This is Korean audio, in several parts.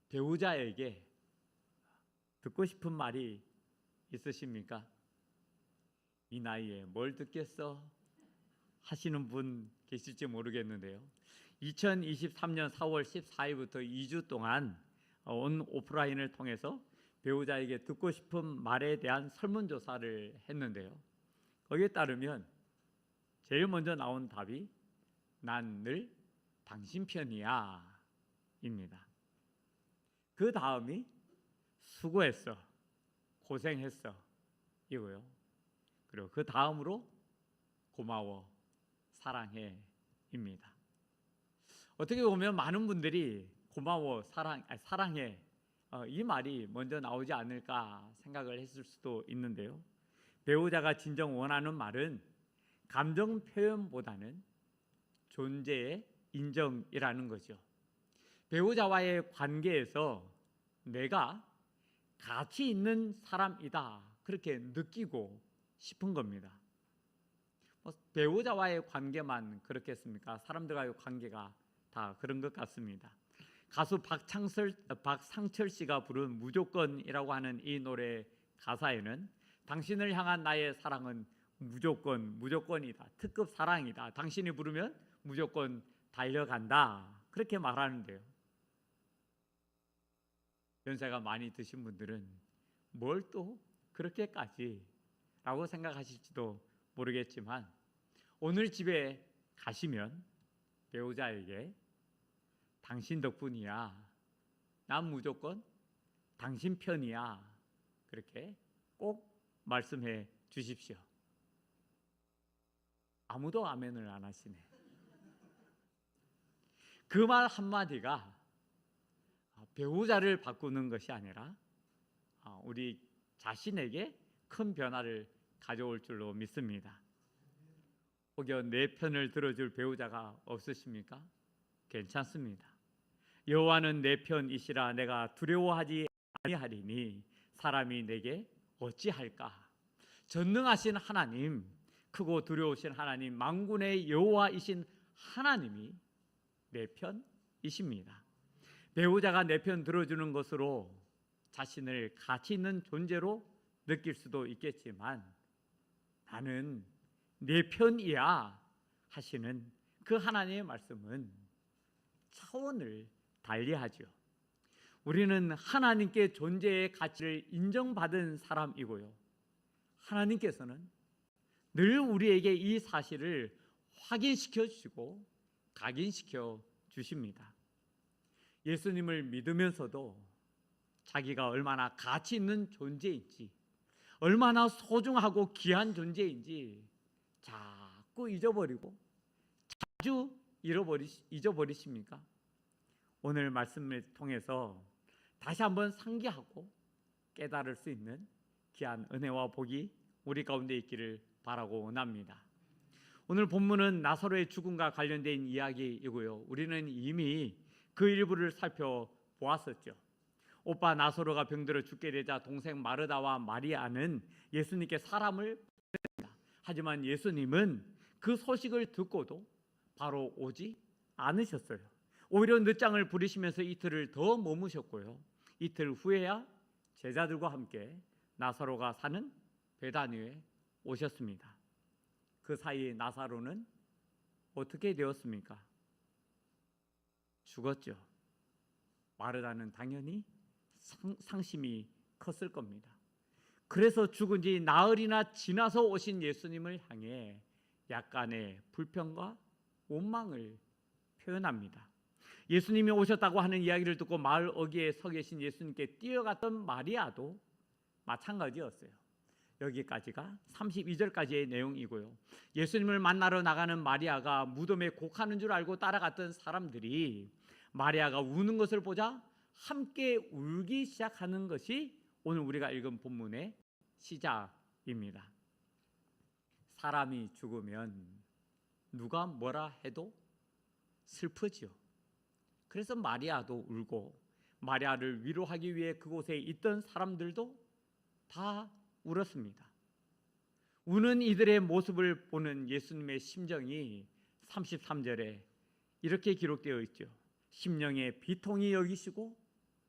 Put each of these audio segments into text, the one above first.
배우자에게 듣고 싶은 말이 있으십니까? 이 나이에 뭘 듣겠어? 하시는 분 계실지 모르겠는데요. 2023년 4월 14일부터 2주 동안 온 오프라인을 통해서 배우자에게 듣고 싶은 말에 대한 설문조사를 했는데요. 거기에 따르면 제일 먼저 나온 답이 난 늘 당신 편이야 입니다. 그 다음이 수고했어, 고생했어 이고요. 그리고 그 다음으로 고마워, 사랑해 입니다. 어떻게 보면 많은 분들이 고마워, 사랑해 이 말이 먼저 나오지 않을까 생각을 했을 수도 있는데요. 배우자가 진정 원하는 말은 감정 표현보다는 존재의 인정이라는 거죠. 배우자와의 관계에서 내가 가치 있는 사람이다 그렇게 느끼고 싶은 겁니다. 배우자와의 관계만 그렇겠습니까? 사람들과의 관계가 다 그런 것 같습니다. 가수 박상철 씨가 부른 무조건이라고 하는 이 노래 가사에는 당신을 향한 나의 사랑은 무조건이다, 특급 사랑이다, 당신이 부르면 무조건 달려간다 그렇게 말하는데요. 연세가 많이 드신 분들은 뭘 또 그렇게까지 라고 생각하실지도 모르겠지만 오늘 집에 가시면 배우자에게 당신 덕분이야, 난 무조건 당신 편이야 그렇게 꼭 말씀해 주십시오. 아무도 아멘을 안 하시네. 그 말 한마디가 배우자를 바꾸는 것이 아니라 우리 자신에게 큰 변화를 가져올 줄로 믿습니다. 혹여 내 편을 들어줄 배우자가 없으십니까? 괜찮습니다. 여호와는 내 편이시라 내가 두려워하지 아니하리니 사람이 내게 어찌할까? 전능하신 하나님, 크고 두려우신 하나님, 만군의 여호와이신 하나님이 내 편이십니다. 배우자가 내 편 들어주는 것으로 자신을 가치 있는 존재로 느낄 수도 있겠지만 나는 내 편이야 하시는 그 하나님의 말씀은 차원을 달리하죠. 우리는 하나님께 존재의 가치를 인정받은 사람이고요. 하나님께서는 늘 우리에게 이 사실을 확인시켜 주시고 각인시켜 주십니다. 예수님을 믿으면서도 자기가 얼마나 가치 있는 존재인지, 얼마나 소중하고 귀한 존재인지 자꾸 잊어버리고 자주 잊어버리십니까? 오늘 말씀을 통해서 다시 한번 상기하고 깨달을 수 있는 귀한 은혜와 복이 우리 가운데 있기를 바라고 원합니다. 오늘 본문은 나사로의 죽음과 관련된 이야기이고요. 우리는 이미 그 일부를 살펴보았었죠. 오빠 나사로가 병들어 죽게 되자 동생 마르다와 마리아는 예수님께 사람을 보냅니다. 하지만 예수님은 그 소식을 듣고도 바로 오지 않으셨어요. 오히려 늦장을 부리시면서 이틀을 더 머무셨고요. 이틀 후에야 제자들과 함께 나사로가 사는 베다니에 오셨습니다. 그 사이 나사로는 어떻게 되었습니까? 죽었죠. 마르다는 당연히 상심이 컸을 겁니다. 그래서 죽은 지 나흘이나 지나서 오신 예수님을 향해 약간의 불평과 원망을 표현합니다. 예수님이 오셨다고 하는 이야기를 듣고 마을 어귀에 서 계신 예수님께 뛰어갔던 마리아도 마찬가지였어요. 여기까지가 32절까지의 내용이고요. 예수님을 만나러 나가는 마리아가 무덤에 곡하는 줄 알고 따라갔던 사람들이 마리아가 우는 것을 보자 함께 울기 시작하는 것이 오늘 우리가 읽은 본문의 시작입니다. 사람이 죽으면 누가 뭐라 해도 슬프지요. 그래서 마리아도 울고 마리아를 위로하기 위해 그곳에 있던 사람들도 다 울었습니다. 우는 이들의 모습을 보는 예수님의 심정이 33절에 이렇게 기록되어 있죠. 심령의 비통이 여기시고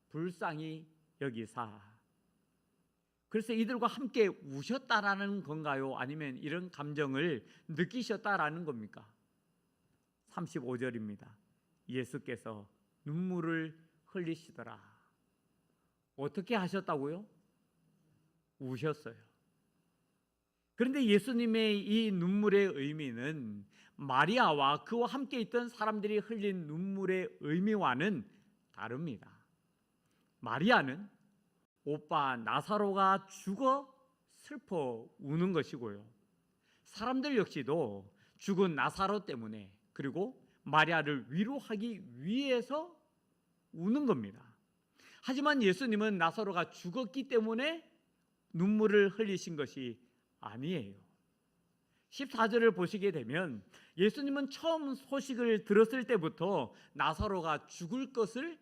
불쌍히 여기사. 그래서 이들과 함께 우셨다라는 건가요? 아니면 이런 감정을 느끼셨다라는 겁니까? 35절입니다. 예수께서 눈물을 흘리시더라. 어떻게 하셨다고요? 우셨어요. 그런데 예수님의 이 눈물의 의미는 마리아와 그와 함께 있던 사람들이 흘린 눈물의 의미와는 다릅니다. 마리아는 오빠 나사로가 죽어 슬퍼 우는 것이고요, 사람들 역시도 죽은 나사로 때문에, 그리고 마리아를 위로하기 위해서 우는 겁니다. 하지만 예수님은 나사로가 죽었기 때문에 눈물을 흘리신 것이 아니에요. 14절을 보시게 되면 예수님은 처음 소식을 들었을 때부터 나사로가 죽을 것을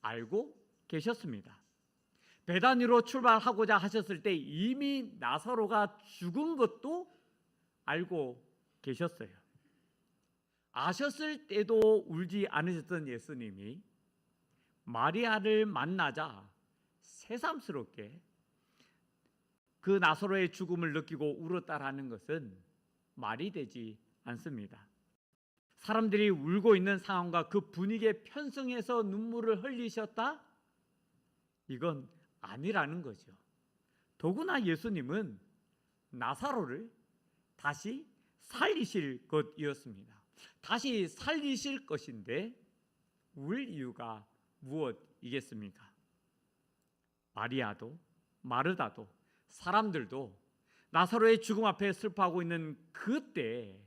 알고 계셨습니다. 베다니로 출발하고자 하셨을 때 이미 나사로가 죽은 것도 알고 계셨어요. 아셨을 때도 울지 않으셨던 예수님이 마리아를 만나자 새삼스럽게 그 나사로의 죽음을 느끼고 울었다라는 것은 말이 되지 않습니다. 사람들이 울고 있는 상황과 그 분위기에 편승해서 눈물을 흘리셨다? 이건 아니라는 거죠. 더구나 예수님은 나사로를 다시 살리실 것이었습니다. 다시 살리실 것인데 울 이유가 무엇이겠습니까? 마리아도 마르다도 사람들도 나사로의 죽음 앞에 슬퍼하고 있는 그때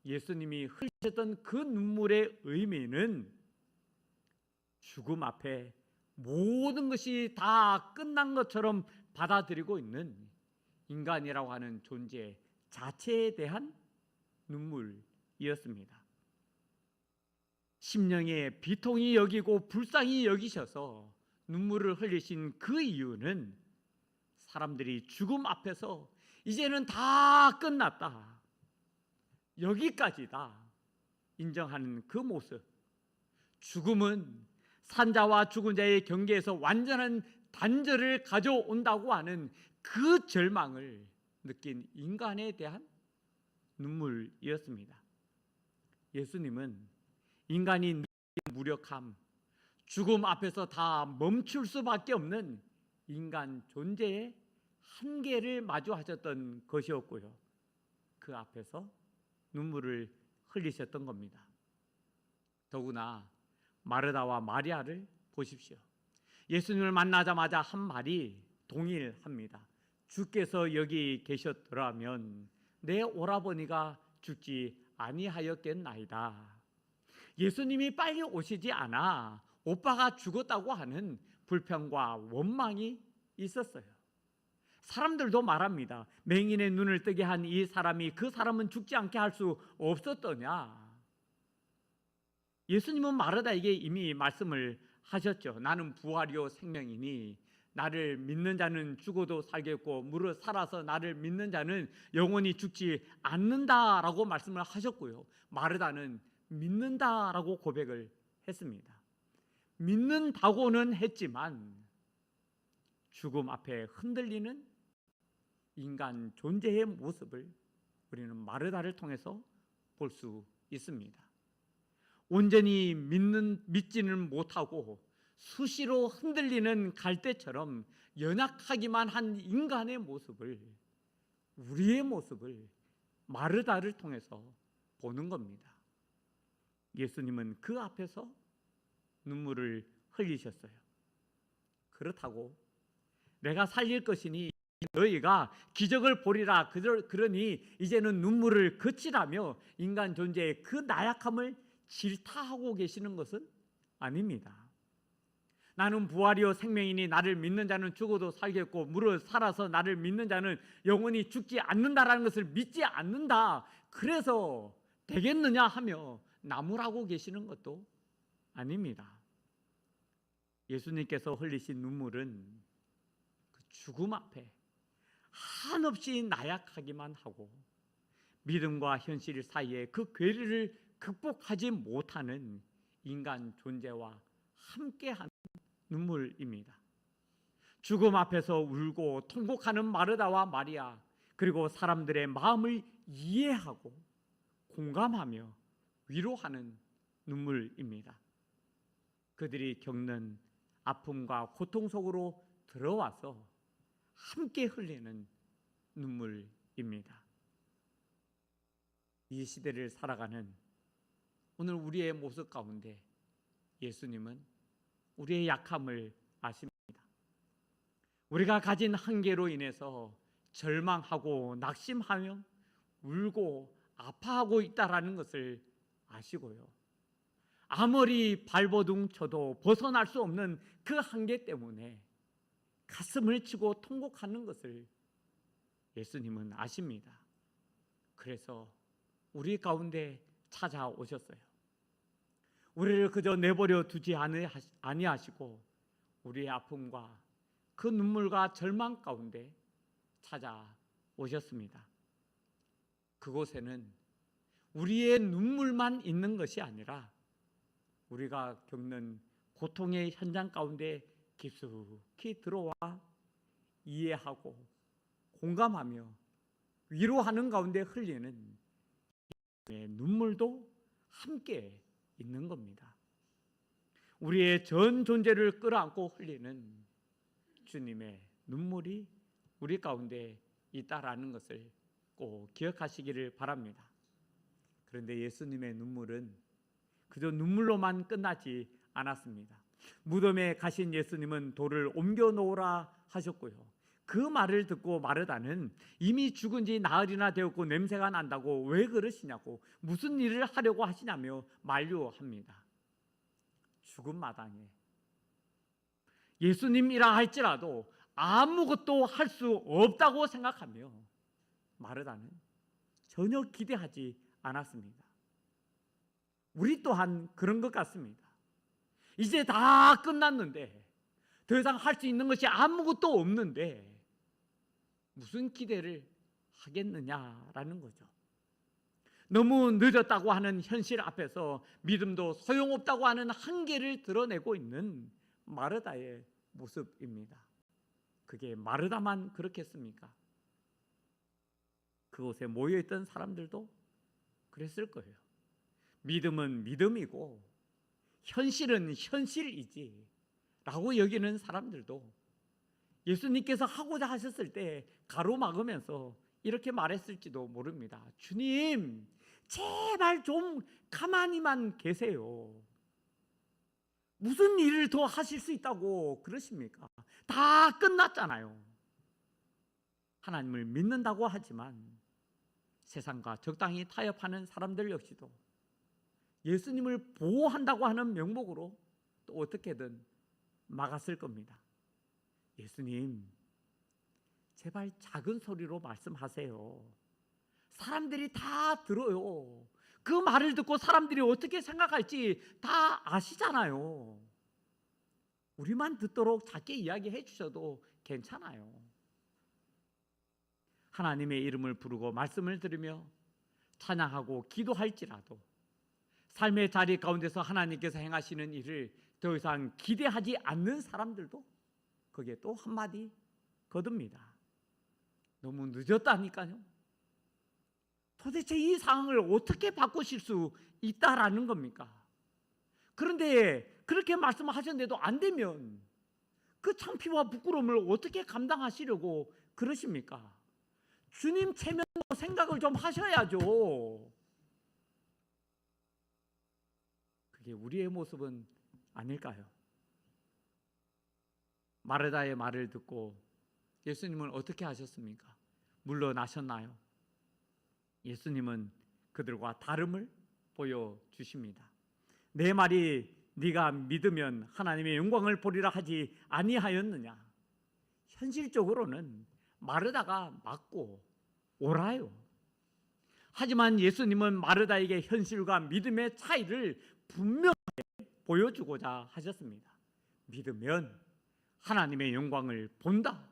예수님이 흘리셨던 그 눈물의 의미는 죽음 앞에 모든 것이 다 끝난 것처럼 받아들이고 있는 인간이라고 하는 존재 자체에 대한 눈물이었습니다. 심령에 비통히 여기고 불쌍히 여기셔서 눈물을 흘리신 그 이유는 사람들이 죽음 앞에서 이제는 다 끝났다, 여기까지다 인정하는 그 모습, 죽음은 산자와 죽은 자의 경계에서 완전한 단절을 가져온다고 하는 그 절망을 느낀 인간에 대한 눈물이었습니다. 예수님은 인간이 느끼는 무력함, 죽음 앞에서 다 멈출 수밖에 없는 인간 존재의 한계를 마주하셨던 것이었고요, 그 앞에서 눈물을 흘리셨던 겁니다. 더구나 마르다와 마리아를 보십시오. 예수님을 만나자마자 한 말이 동일합니다. 주께서 여기 계셨더라면 내 오라버니가 죽지 아니하였겠나이다. 예수님이 빨리 오시지 않아 오빠가 죽었다고 하는 불평과 원망이 있었어요. 사람들도 말합니다. 맹인의 눈을 뜨게 한 이 사람이 그 사람은 죽지 않게 할 수 없었더냐. 예수님은 마르다에게 이미 말씀을 하셨죠. 나는 부활이요 생명이니 나를 믿는 자는 죽어도 살겠고 무릇 살아서 나를 믿는 자는 영원히 죽지 않는다라고 말씀을 하셨고요, 마르다는 믿는다라고 고백을 했습니다. 믿는다고는 했지만 죽음 앞에 흔들리는 인간 존재의 모습을 우리는 마르다를 통해서 볼 수 있습니다. 온전히 믿지는 못하고 수시로 흔들리는 갈대처럼 연약하기만 한 인간의 모습을, 우리의 모습을 마르다를 통해서 보는 겁니다. 예수님은 그 앞에서 눈물을 흘리셨어요. 그렇다고 내가 살릴 것이니 너희가 기적을 보리라 그러니 이제는 눈물을 그치라며 인간 존재의 그 나약함을 질타하고 계시는 것은 아닙니다. 나는 부활이요 생명이니 나를 믿는 자는 죽어도 살겠고 무릇 살아서 나를 믿는 자는 영원히 죽지 않는다라는 것을 믿지 않는다, 그래서 되겠느냐 하며 나무라고 계시는 것도 아닙니다. 예수님께서 흘리신 눈물은 그 죽음 앞에 한없이 나약하기만 하고 믿음과 현실 사이에 그 괴리를 극복하지 못하는 인간 존재와 함께하는 눈물입니다. 죽음 앞에서 울고 통곡하는 마르다와 마리아, 그리고 사람들의 마음을 이해하고 공감하며 위로하는 눈물입니다. 그들이 겪는 아픔과 고통 속으로 들어와서 함께 흘리는 눈물입니다. 이 시대를 살아가는 오늘 우리의 모습 가운데 예수님은 우리의 약함을 아십니다. 우리가 가진 한계로 인해서 절망하고 낙심하며 울고 아파하고 있다라는 것을 아시고요. 아무리 발버둥 쳐도 벗어날 수 없는 그 한계 때문에 가슴을 치고 통곡하는 것을 예수님은 아십니다. 그래서 우리 가운데 찾아오셨어요. 우리를 그저 내버려 두지 아니하시고 우리의 아픔과 그 눈물과 절망 가운데 찾아오셨습니다. 그곳에는 우리의 눈물만 있는 것이 아니라 우리가 겪는 고통의 현장 가운데 깊숙이 들어와 이해하고 공감하며 위로하는 가운데 흘리는 눈물도 함께 있는 겁니다. 우리의 전 존재를 끌어안고 흘리는 주님의 눈물이 우리 가운데 있다라는 것을 꼭 기억하시기를 바랍니다. 그런데 예수님의 눈물은 그저 눈물로만 끝나지 않았습니다. 무덤에 가신 예수님은 돌을 옮겨 놓으라 하셨고요. 그 말을 듣고 마르다는 이미 죽은 지 나흘이나 되었고 냄새가 난다고 왜 그러시냐고, 무슨 일을 하려고 하시냐며 만류합니다. 죽은 마당에 예수님이라 할지라도 아무것도 할 수 없다고 생각하며 마르다는 전혀 기대하지 않았습니다. 우리 또한 그런 것 같습니다. 이제 다 끝났는데, 더 이상 할 수 있는 것이 아무것도 없는데 무슨 기대를 하겠느냐라는 거죠. 너무 늦었다고 하는 현실 앞에서 믿음도 소용없다고 하는 한계를 드러내고 있는 마르다의 모습입니다. 그게 마르다만 그렇겠습니까? 그곳에 모여있던 사람들도 그랬을 거예요. 믿음은 믿음이고 현실은 현실이지 라고 여기는 사람들도 예수님께서 하고자 하셨을 때 가로막으면서 이렇게 말했을지도 모릅니다. 주님, 제발 좀 가만히만 계세요. 무슨 일을 더 하실 수 있다고 그러십니까? 다 끝났잖아요. 하나님을 믿는다고 하지만 세상과 적당히 타협하는 사람들 역시도 예수님을 보호한다고 하는 명목으로 또 어떻게든 막았을 겁니다. 예수님, 제발 작은 소리로 말씀하세요. 사람들이 다 들어요. 그 말을 듣고 사람들이 어떻게 생각할지 다 아시잖아요. 우리만 듣도록 작게 이야기해 주셔도 괜찮아요. 하나님의 이름을 부르고 말씀을 들으며 찬양하고 기도할지라도 삶의 자리 가운데서 하나님께서 행하시는 일을 더 이상 기대하지 않는 사람들도 거기에 또 한마디 거둡니다. 너무 늦었다니까요. 도대체 이 상황을 어떻게 바꾸실 수 있다라는 겁니까? 그런데 그렇게 말씀하셨는데도 안 되면 그 창피와 부끄러움을 어떻게 감당하시려고 그러십니까? 주님 체면도 생각을 좀 하셔야죠. 그게 우리의 모습은 아닐까요? 마르다의 말을 듣고 예수님은 어떻게 하셨습니까? 물러나셨나요? 예수님은 그들과 다름을 보여주십니다. 내 말이 네가 믿으면 하나님의 영광을 보리라 하지 아니하였느냐? 현실적으로는 마르다가 맞고 옳아요. 하지만 예수님은 마르다에게 현실과 믿음의 차이를 분명하게 보여주고자 하셨습니다. 믿으면 하나님의 영광을 본다.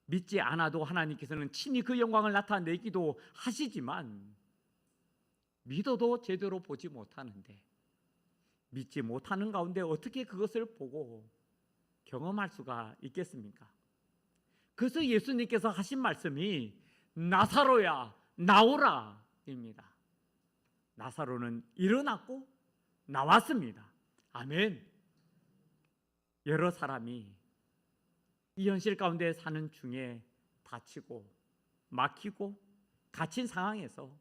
믿지 않아도 하나님께서는 친히 그 영광을 나타내기도 하시지만 믿어도 제대로 보지 못하는데, 믿지 못하는 가운데 어떻게 그것을 보고 경험할 수가 있겠습니까? 그래서 예수님께서 하신 말씀이 나사로야 나오라 입니다. 나사로는 일어났고 나왔습니다. 아멘. 여러 사람이 이 현실 가운데 사는 중에 다치고 막히고 갇힌 상황에서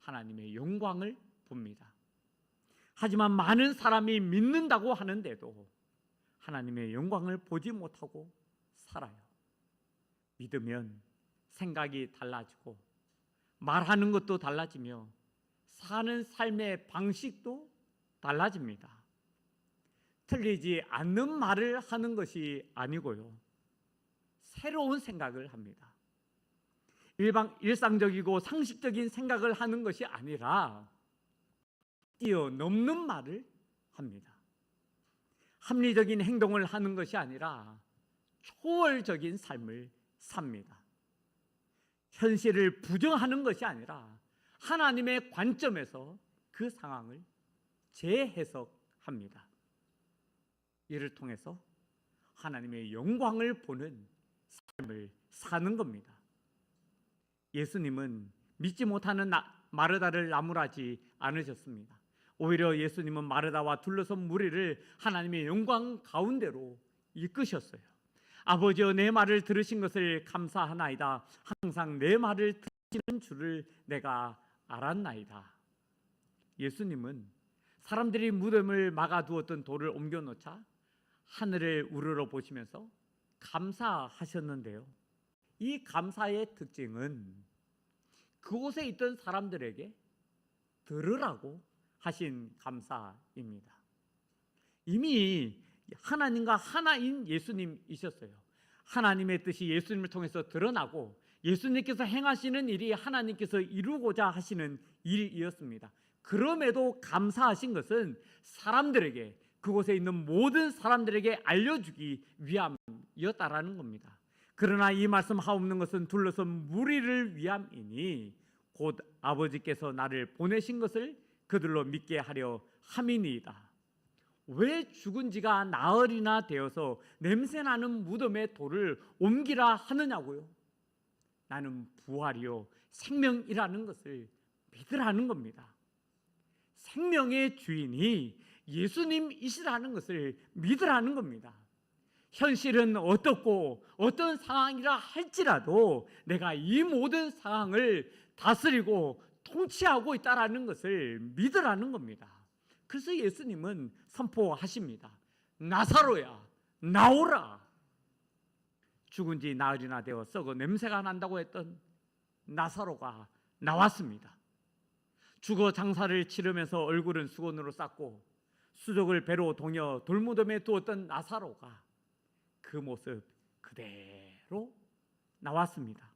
하나님의 영광을 봅니다. 하지만 많은 사람이 믿는다고 하는데도 하나님의 영광을 보지 못하고 살아요. 믿으면 생각이 달라지고 말하는 것도 달라지며 사는 삶의 방식도 달라집니다. 틀리지 않는 말을 하는 것이 아니고요, 새로운 생각을 합니다. 일상적이고 상식적인 생각을 하는 것이 아니라 뛰어넘는 말을 합니다. 합리적인 행동을 하는 것이 아니라 초월적인 삶을 삽니다. 현실을 부정하는 것이 아니라 하나님의 관점에서 그 상황을 재해석합니다. 이를 통해서 하나님의 영광을 보는 삶을 사는 겁니다. 예수님은 믿지 못하는 마르다를 나무라지 않으셨습니다. 오히려 예수님은 마르다와 둘러선 무리를 하나님의 영광 가운데로 이끄셨어요. 아버지여, 내 말을 들으신 것을 감사하나이다. 항상 내 말을 들으시는 줄을 내가 알았나이다. 예수님은 사람들이 무덤을 막아두었던 돌을 옮겨놓자 하늘을 우러러 보시면서 감사하셨는데요, 이 감사의 특징은 그곳에 있던 사람들에게 들으라고 하신 감사입니다. 이미 하나님과 하나인 예수님이셨어요. 하나님의 뜻이 예수님을 통해서 드러나고 예수님께서 행하시는 일이 하나님께서 이루고자 하시는 일이었습니다. 그럼에도 감사하신 것은 사람들에게, 그곳에 있는 모든 사람들에게 알려주기 위함이었다라는 겁니다. 그러나 이 말씀 하옵는 것은 둘러선 무리를 위함이니 곧 아버지께서 나를 보내신 것을 그들로 믿게 하려 함이니이다. 왜 죽은 지가 나흘이나 되어서 냄새나는 무덤에 돌을 옮기라 하느냐고요? 나는 부활이요 생명이라는 것을 믿으라는 겁니다. 생명의 주인이 예수님이시라는 것을 믿으라는 겁니다. 현실은 어떻고 어떤 상황이라 할지라도 내가 이 모든 상황을 다스리고 통치하고 있다라는 것을 믿으라는 겁니다. 그래서 예수님은 선포하십니다. 나사로야 나오라. 죽은 지 나흘이나 되어 썩어 냄새가 난다고 했던 나사로가 나왔습니다. 죽어 장사를 치르면서 얼굴은 수건으로 쌌고 수족을 배로 동여 돌무덤에 두었던 나사로가 그 모습 그대로 나왔습니다.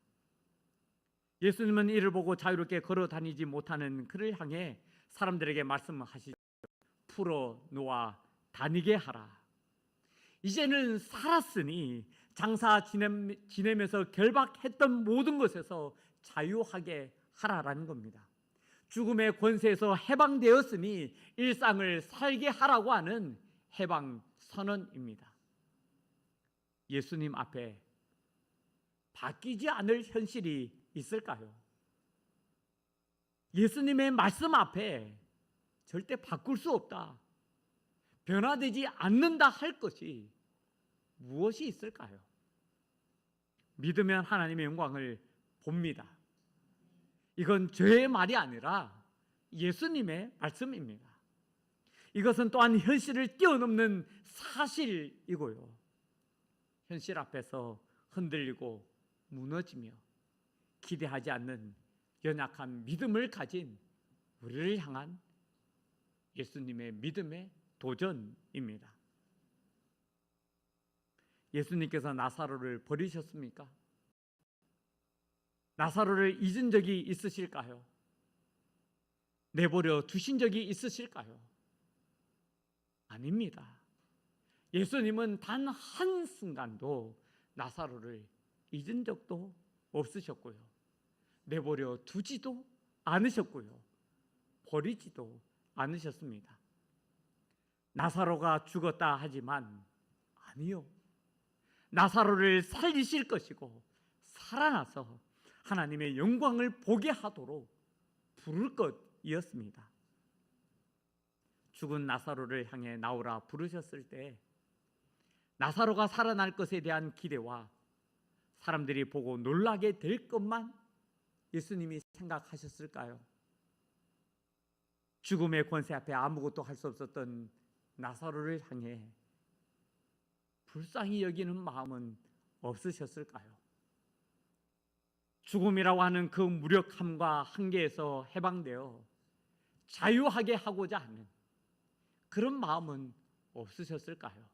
예수님은 이를 보고 자유롭게 걸어 다니지 못하는 그를 향해 사람들에게 말씀하시죠. 풀어 놓아 다니게 하라. 이제는 살았으니 장사 지내면서 결박했던 모든 것에서 자유하게 하라라는 겁니다. 죽음의 권세에서 해방되었으니 일상을 살게 하라고 하는 해방 선언입니다. 예수님 앞에 바뀌지 않을 현실이 있을까요? 예수님의 말씀 앞에 절대 바꿀 수 없다, 변화되지 않는다 할 것이 무엇이 있을까요? 믿으면 하나님의 영광을 봅니다. 이건 저의 말이 아니라 예수님의 말씀입니다. 이것은 또한 현실을 뛰어넘는 사실이고요, 현실 앞에서 흔들리고 무너지며 기대하지 않는 연약한 믿음을 가진 우리를 향한 예수님의 믿음의 도전입니다. 예수님께서 나사로를 버리셨습니까? 나사로를 잊은 적이 있으실까요? 내버려 두신 적이 있으실까요? 아닙니다. 예수님은 단 한순간도 나사로를 잊은 적도 없으셨고요, 내버려 두지도 않으셨고요, 버리지도 않으셨습니다. 나사로가 죽었다 하지만 아니요, 나사로를 살리실 것이고 살아나서 하나님의 영광을 보게 하도록 부를 것이었습니다. 죽은 나사로를 향해 나오라 부르셨을 때 나사로가 살아날 것에 대한 기대와 사람들이 보고 놀라게 될 것만 예수님이 생각하셨을까요? 죽음의 권세 앞에 아무것도 할 수 없었던 나사로를 향해 불쌍히 여기는 마음은 없으셨을까요? 죽음이라고 하는 그 무력함과 한계에서 해방되어 자유하게 하고자 하는 그런 마음은 없으셨을까요?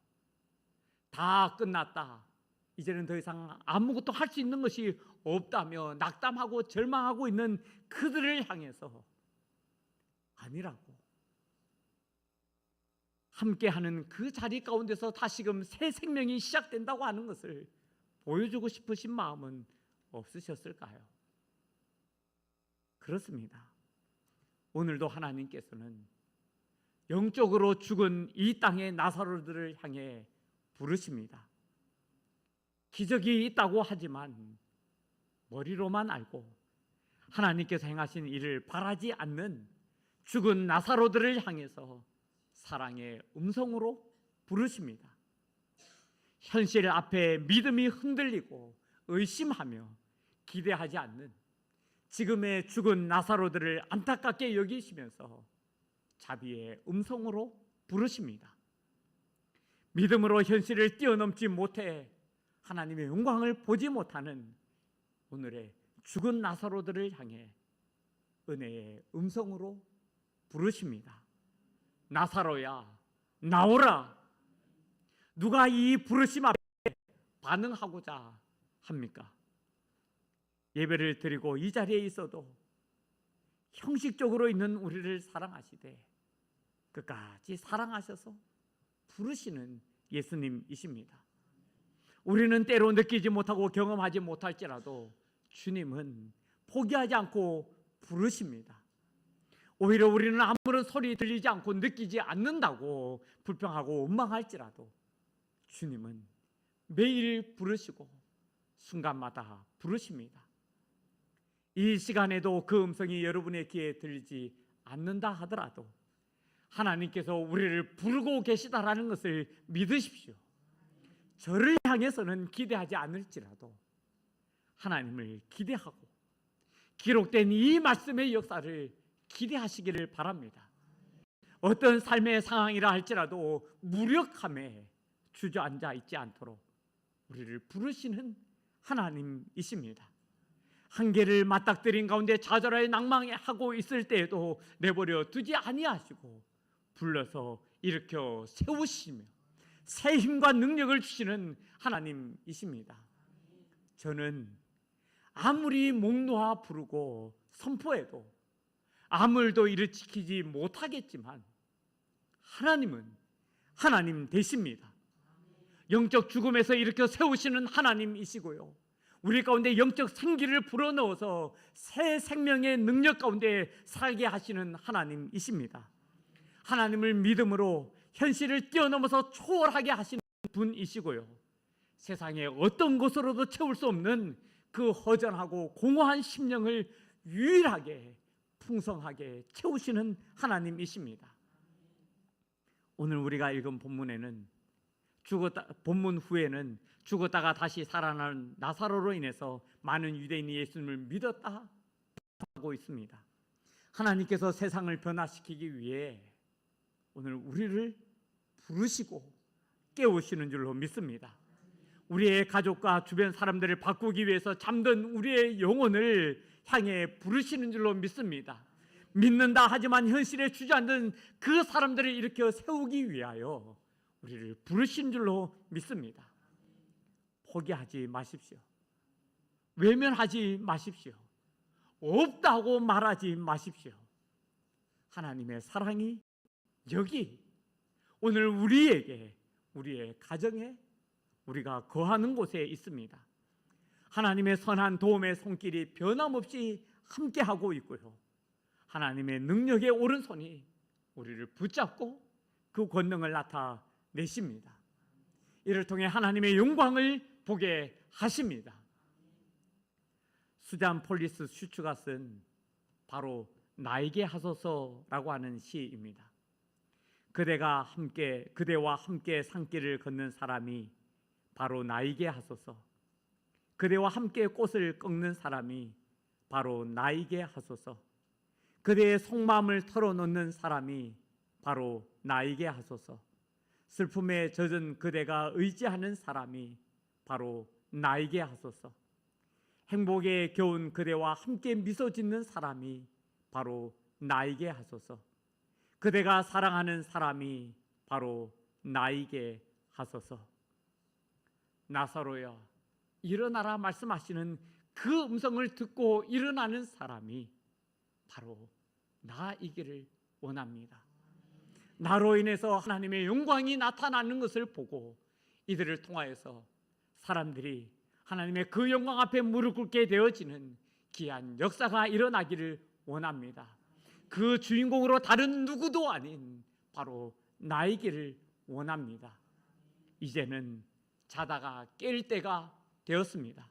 다 끝났다, 이제는 더 이상 아무것도 할 수 있는 것이 없다며 낙담하고 절망하고 있는 그들을 향해서 아니라고, 함께하는 그 자리 가운데서 다시금 새 생명이 시작된다고 하는 것을 보여주고 싶으신 마음은 없으셨을까요? 그렇습니다. 오늘도 하나님께서는 영적으로 죽은 이 땅의 나사로들을 향해 부르십니다. 기적이 있다고 하지만 머리로만 알고 하나님께서 행하신 일을 바라지 않는 죽은 나사로들을 향해서 사랑의 음성으로 부르십니다. 현실 앞에 믿음이 흔들리고 의심하며 기대하지 않는 지금의 죽은 나사로들을 안타깝게 여기시면서 자비의 음성으로 부르십니다. 믿음으로 현실을 뛰어넘지 못해 하나님의 영광을 보지 못하는 오늘의 죽은 나사로들을 향해 은혜의 음성으로 부르십니다. 나사로야, 나오라. 누가 이 부르심 앞에 반응하고자 합니까? 예배를 드리고 이 자리에 있어도 형식적으로 있는 우리를 사랑하시되 끝까지 사랑하셔서 부르시는 예수님이십니다. 우리는 때로 느끼지 못하고 경험하지 못할지라도 주님은 포기하지 않고 부르십니다. 오히려 우리는 아무런 소리 들리지 않고 느끼지 않는다고 불평하고 원망할지라도 주님은 매일 부르시고 순간마다 부르십니다. 이 시간에도 그 음성이 여러분의 귀에 들리지 않는다 하더라도 하나님께서 우리를 부르고 계시다라는 것을 믿으십시오. 저를 향해서는 기대하지 않을지라도 하나님을 기대하고 기록된 이 말씀의 역사를 기대하시기를 바랍니다. 어떤 삶의 상황이라 할지라도 무력함에 주저앉아 있지 않도록 우리를 부르시는 하나님이십니다. 한계를 맞닥뜨린 가운데 좌절하여 낭망하고 있을 때에도 내버려 두지 아니하시고 불러서 일으켜 세우시며 새 힘과 능력을 주시는 하나님이십니다. 저는 아무리 목 놓아 부르고 선포해도 아무 일도 일으키지 못하겠지만 하나님은 하나님 되십니다. 영적 죽음에서 일으켜 세우시는 하나님이시고요, 우리 가운데 영적 생기를 불어넣어서 새 생명의 능력 가운데 살게 하시는 하나님이십니다. 하나님을 믿음으로 현실을 뛰어넘어서 초월하게 하시는 분이시고요, 세상의 어떤 것으로도 채울 수 없는 그 허전하고 공허한 심령을 유일하게 풍성하게 채우시는 하나님이십니다. 오늘 우리가 읽은 본문에는 본문 후에는 죽었다가 다시 살아난 나사로로 인해서 많은 유대인이 예수님을 믿었다 하고 있습니다. 하나님께서 세상을 변화시키기 위해 오늘 우리를 부르시고 깨우시는 줄로 믿습니다. 우리의 가족과 주변 사람들을 바꾸기 위해서 잠든 우리의 영혼을 향해 부르시는 줄로 믿습니다. 믿는다 하지만 현실에 주저앉은 그 사람들을 일으켜 세우기 위하여 우리를 부르신 줄로 믿습니다. 포기하지 마십시오. 외면하지 마십시오. 없다고 말하지 마십시오. 하나님의 사랑이 여기 오늘 우리에게, 우리의 가정에, 우리가 거하는 곳에 있습니다. 하나님의 선한 도움의 손길이 변함없이 함께하고 있고요, 하나님의 능력의 오른손이 우리를 붙잡고 그 권능을 나타내십니다. 이를 통해 하나님의 영광을 보게 하십니다. 수잔 폴리스 슈츠가 쓴 바로 나에게 하소서라고 하는 시입니다. 그대와 함께 산길을 걷는 사람이 바로 나에게 하소서. 그대와 함께 꽃을 꺾는 사람이 바로 나에게 하소서. 그대의 속마음을 털어놓는 사람이 바로 나에게 하소서. 슬픔에 젖은 그대가 의지하는 사람이 바로 나에게 하소서. 행복에 겨운 그대와 함께 미소 짓는 사람이 바로 나에게 하소서. 그대가 사랑하는 사람이 바로 나에게 하소서. 나사로야, 일어나라 말씀하시는 그 음성을 듣고 일어나는 사람이 바로 나이기를 원합니다. 나로 인해서 하나님의 영광이 나타나는 것을 보고 이들을 통하여서 사람들이 하나님의 그 영광 앞에 무릎 꿇게 되어지는 귀한 역사가 일어나기를 원합니다. 그 주인공으로 다른 누구도 아닌 바로 나이기를 원합니다. 이제는 자다가 깰 때가 되었습니다.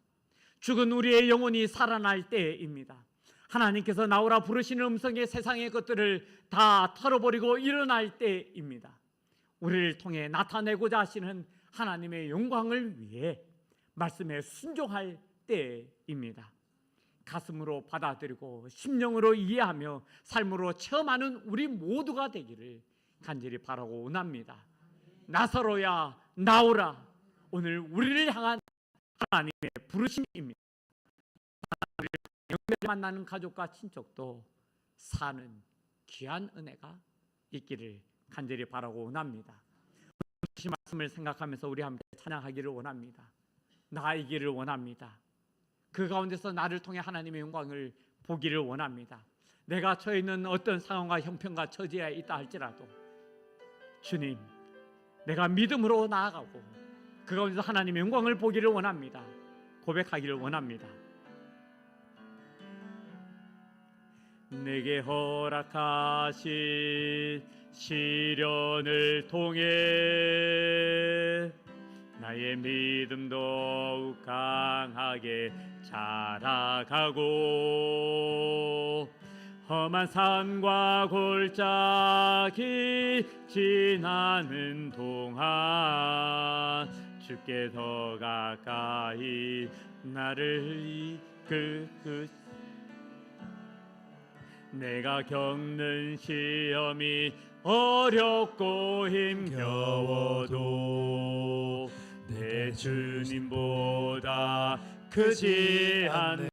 죽은 우리의 영혼이 살아날 때입니다. 하나님께서 나오라 부르시는 음성의 세상의 것들을 다 털어버리고 일어날 때입니다. 우리를 통해 나타내고자 하시는 하나님의 영광을 위해 말씀에 순종할 때입니다. 가슴으로 받아들이고 심령으로 이해하며 삶으로 체험하는 우리 모두가 되기를 간절히 바라고 원합니다. 나사로야 나오라, 오늘 우리를 향한 하나님의 부르심입니다. 영원히 만나는 가족과 친척도 사는 귀한 은혜가 있기를 간절히 바라고 원합니다. 이 말씀을 생각하면서 우리 함께 찬양하기를 원합니다. 나이기를 원합니다. 그 가운데서 나를 통해 하나님의 영광을 보기를 원합니다. 내가 처해 있는 어떤 상황과 형편과 처지에 있다 할지라도 주님, 내가 믿음으로 나아가고 그 가운데서 하나님의 영광을 보기를 원합니다. 고백하기를 원합니다. 내게 허락하신 시련을 통해 나의 믿음 더욱 강하게 자라가고 험한 산과 골짜기 지나는 동안 주께 더 가까이 나를 내가 겪는 시험이 어렵고 힘겨워도 내 주님보다 크지 않네.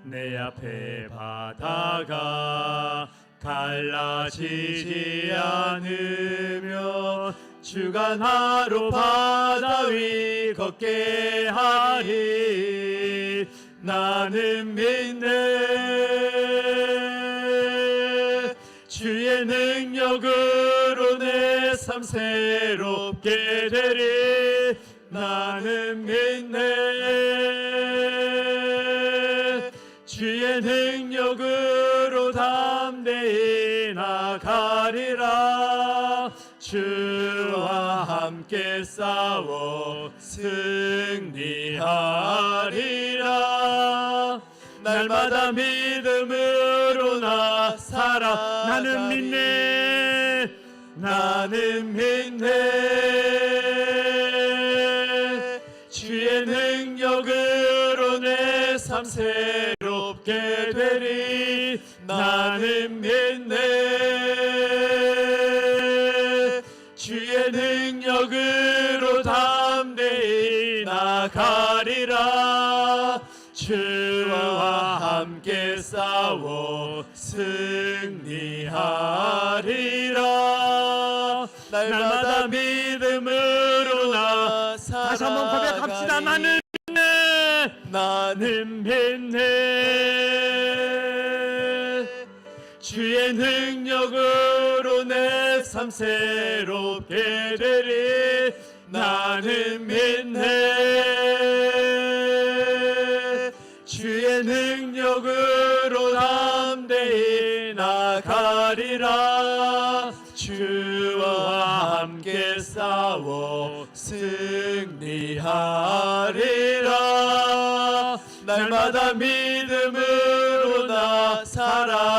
내 앞에 바다가 갈라지지 않으며 주가 나로 바다 위 걷게 하리. 나는 믿네. 주의 능력으로 내 삶 새롭게 되리. 나는 믿네. 주의 능력으로 담대히 나가리라. 주와 함께 싸워 승리하리라. 날마다 믿음으로 나 살아. 나는 믿네. 나는 믿네. 주의 능력으로 내 삶 새롭게 되리. 나는 믿네. 주의 능력으로 담대히 나가리라. 주와 함께 싸워 승리하리라. 날마다 믿음으로 나 다시 한번 고백합시다. 나는 믿네. 나는 믿네. 주의 능력으로 내 삶 새롭게 되리. 나는 믿네. 주의 능력으로 담대히 나가리라. 주와 함께 함께 싸워 승리하리라. 날마다 믿음으로 나 살아